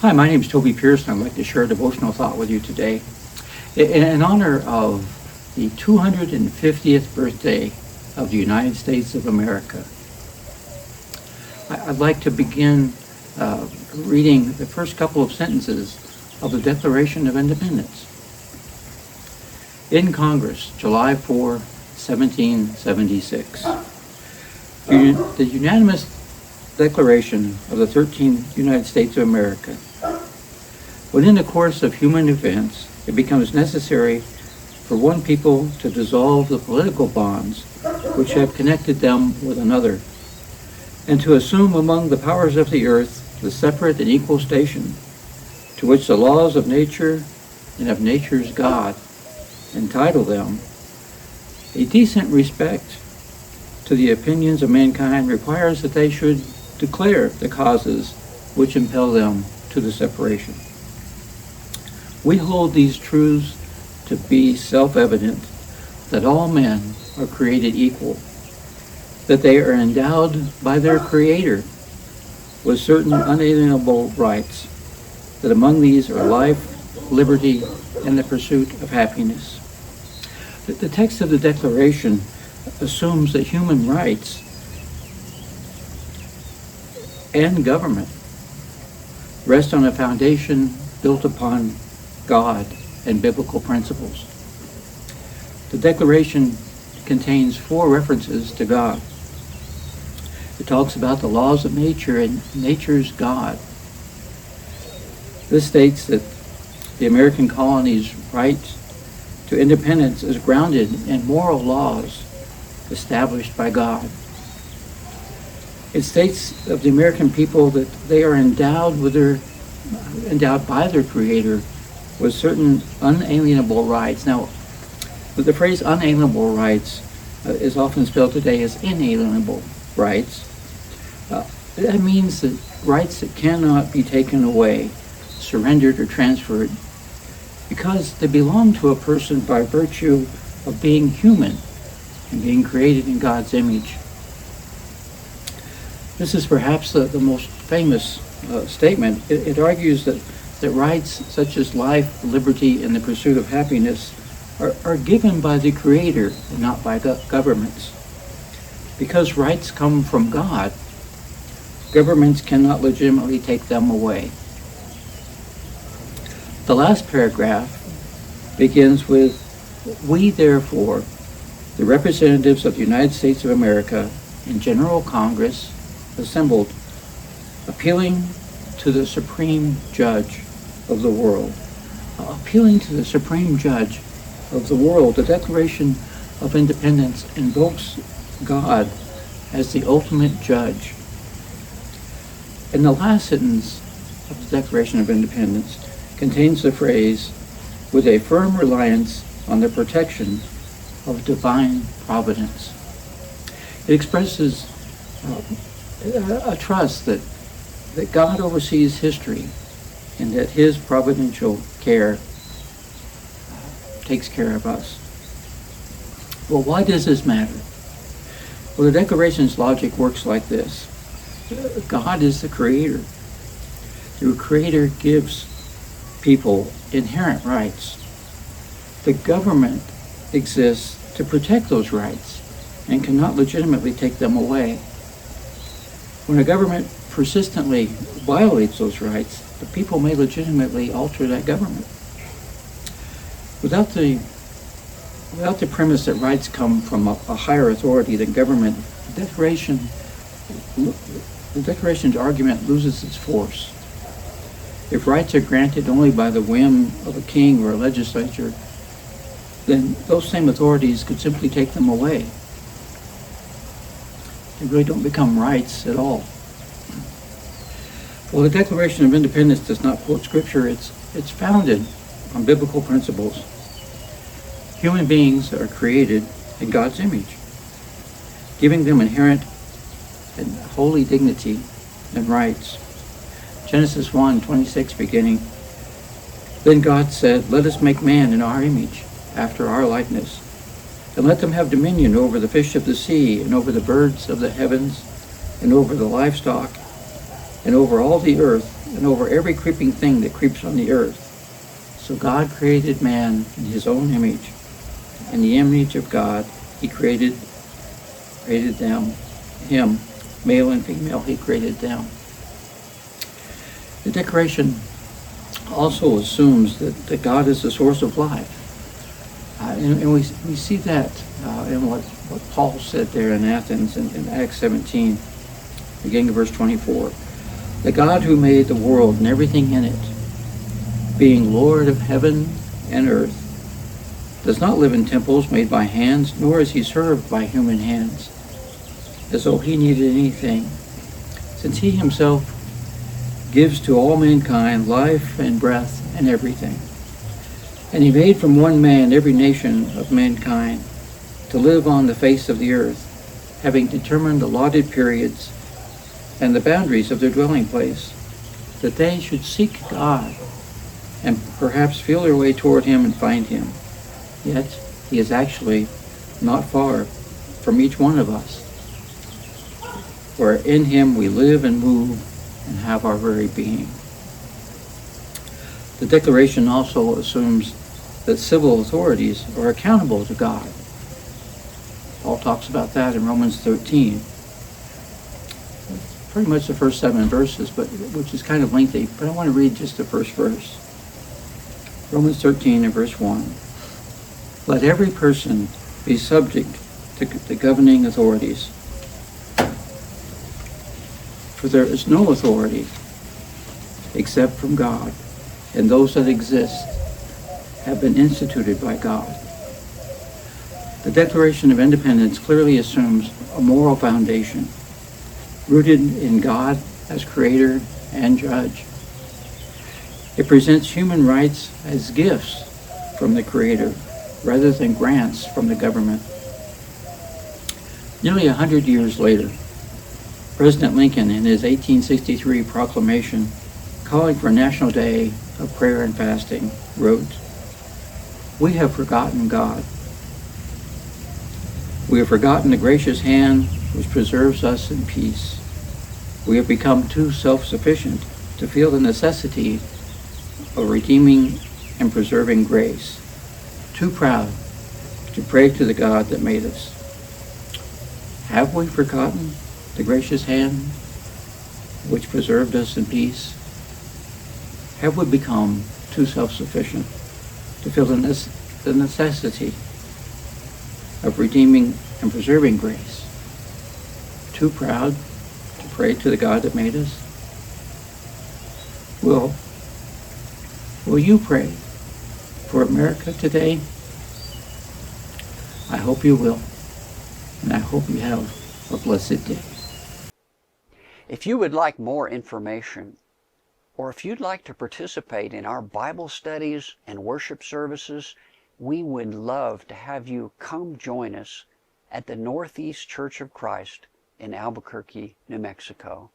Hi, my name is Toby Pierce, and I'd like to share a devotional thought with you today. In honor of the 250th birthday of the United States of America, I'd like to begin reading the first couple of sentences of the Declaration of Independence. In Congress, July 4, 1776, the unanimous Declaration of the 13th United States of America. When in the course of human events it becomes necessary for one people to dissolve the political bonds which have connected them with another, and to assume among the powers of the earth the separate and equal station to which the laws of nature and of nature's God entitle them, a decent respect to the opinions of mankind requires that they should declare the causes which impel them to the separation. We hold these truths to be self-evident, that all men are created equal, that they are endowed by their Creator with certain unalienable rights, that among these are life, liberty, and the pursuit of happiness. The text of the Declaration assumes that human rights and government rest on a foundation built upon God and biblical principles. The Declaration contains 4 references to God. It talks about the laws of nature and nature's God. This states that the American colony's right to independence is grounded in moral laws established by God. It states of the American people that they are endowed by their Creator with certain unalienable rights. Now, the phrase unalienable rights is often spelled today as inalienable rights. That means that rights that cannot be taken away, surrendered, or transferred, because they belong to a person by virtue of being human and being created in God's image. This is perhaps the most famous statement. It argues that rights such as life, liberty, and the pursuit of happiness are given by the Creator and not by governments. Because rights come from God, governments cannot legitimately take them away. The last paragraph begins with, "We therefore, the representatives of the United States of America in General Congress assembled, appealing to the Supreme Judge of the world." Appealing to the Supreme Judge of the world, the Declaration of Independence invokes God as the ultimate judge. And the last sentence of the Declaration of Independence contains the phrase, "with a firm reliance on the protection of divine providence." It expresses a trust that God oversees history and that His providential care takes care of us. Well, why does this matter? Well, the Declaration's logic works like this. God is the Creator. The Creator gives people inherent rights. The government exists to protect those rights and cannot legitimately take them away. When a government persistently violates those rights, the people may legitimately alter that government. Without the premise that rights come from a higher authority than government, the Declaration's argument loses its force. If rights are granted only by the whim of a king or a legislature, then those same authorities could simply take them away. They really don't become rights at all. Well, the Declaration of Independence does not quote Scripture. It's founded on biblical principles. Human beings are created in God's image, giving them inherent and holy dignity and rights. Genesis 1:26 beginning, "Then God said, let us make man in our image, after our likeness, and let them have dominion over the fish of the sea, and over the birds of the heavens, and over the livestock, and over all the earth, and over every creeping thing that creeps on the earth. So God created man in his own image. In the image of God, he created him, male and female, he created them. The Declaration also assumes that God is the source of life. And we see that in what Paul said there in Athens in Acts 17, beginning of verse 24. The God who made the world and everything in it, being Lord of heaven and earth, does not live in temples made by hands, nor is he served by human hands, as though he needed anything, since he himself gives to all mankind life and breath and everything. And he made from one man every nation of mankind to live on the face of the earth, having determined allotted periods and the boundaries of their dwelling place, that they should seek God and perhaps feel their way toward him and find him. Yet he is actually not far from each one of us, for in him we live and move and have our very being. The Declaration also assumes that civil authorities are accountable to God. Paul talks about that in Romans 13. Pretty much the first 7 verses, but which is kind of lengthy, but I want to read just the first verse. Romans 13 and verse 1. Let every person be subject to the governing authorities, for there is no authority except from God, and those that exist have been instituted by God. The Declaration of Independence clearly assumes a moral foundation, rooted in God as creator and judge. It presents human rights as gifts from the Creator rather than grants from the government. Nearly 100 years later, President Lincoln, in his 1863 proclamation calling for a National Day of Prayer and Fasting, wrote, "We have forgotten God. We have forgotten the gracious hand which preserves us in peace. We have become too self-sufficient to feel the necessity of redeeming and preserving grace, too proud to pray to the God that made us. Have we forgotten the gracious hand which preserved us in peace? Have we become too self-sufficient to feel the necessity of redeeming and preserving grace, too proud to pray to the God that made us? Will you pray for America today? I hope you will, and I hope you have a blessed day." If you would like more information, or if you'd like to participate in our Bible studies and worship services, we would love to have you come join us at the Northeast Church of Christ in Albuquerque, New Mexico.